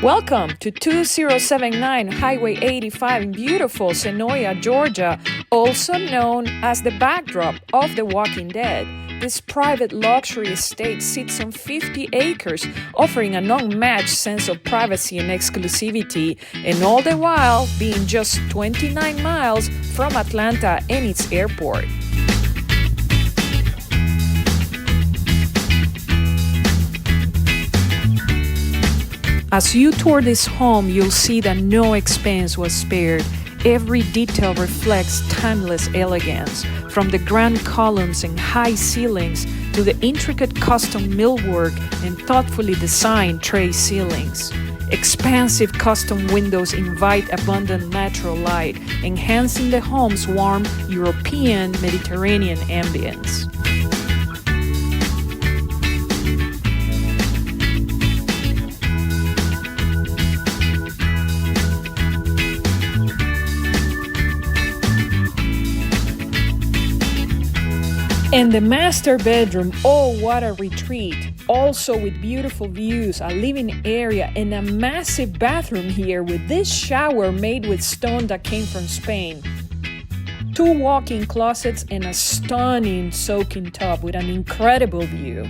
Welcome to 2079 Highway 85 in beautiful Senoia, Georgia, also known as the backdrop of The Walking Dead. This private luxury estate sits on 50 acres, offering an unmatched sense of privacy and exclusivity, and all the while being just 29 miles from Atlanta and its airport. As you tour this home, you'll see that no expense was spared. Every detail reflects timeless elegance, from the grand columns and high ceilings to the intricate custom millwork and thoughtfully designed tray ceilings. Expansive custom windows invite abundant natural light, enhancing the home's warm European Mediterranean ambience. And the master bedroom, oh what a retreat! Also with beautiful views, a living area, and a massive bathroom here with this shower made with stone that came from Spain. 2 walk-in closets and a stunning soaking tub with an incredible view.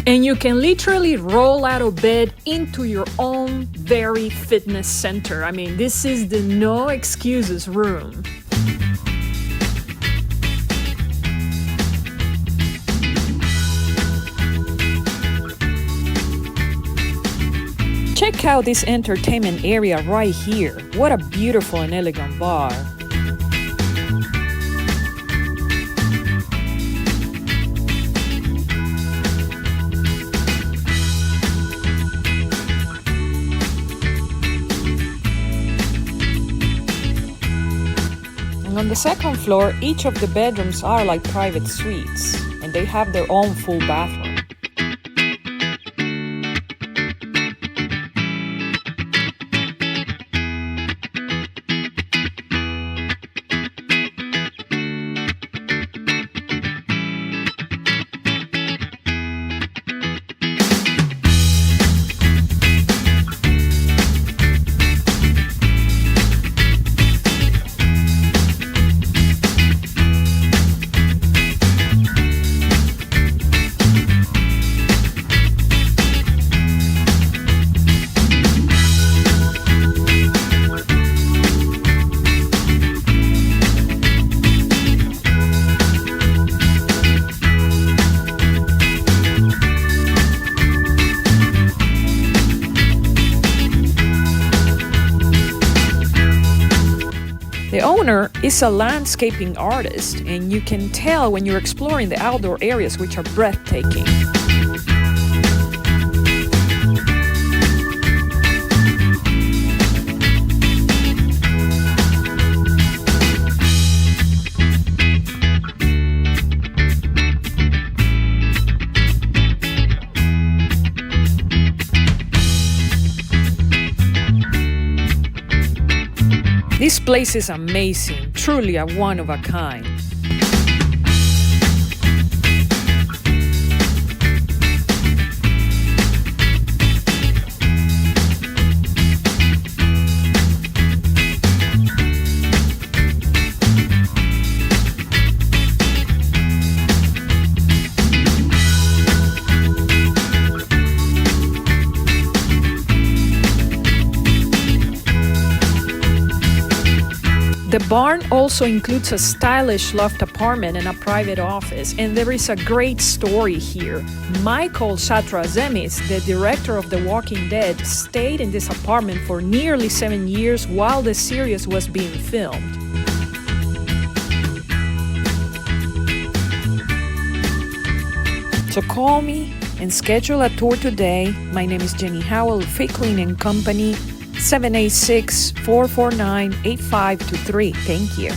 And you can literally roll out of bed into your own very fitness center. I mean, this is the no excuses room. Check out this entertainment area right here. What a beautiful and elegant bar. On the second floor, each of the bedrooms are like private suites, and they have their own full bathroom. The owner is a landscaping artist, and you can tell when you're exploring the outdoor areas, which are breathtaking. This place is amazing, truly a one of a kind. The barn also includes a stylish loft apartment and a private office, and there is a great story here. Michael Shatrazemis, the director of The Walking Dead, stayed in this apartment for nearly 7 years while the series was being filmed. So call me and schedule a tour today. My name is Jenny Howell of Ficklin & Company, 786-449-8523. Thank you.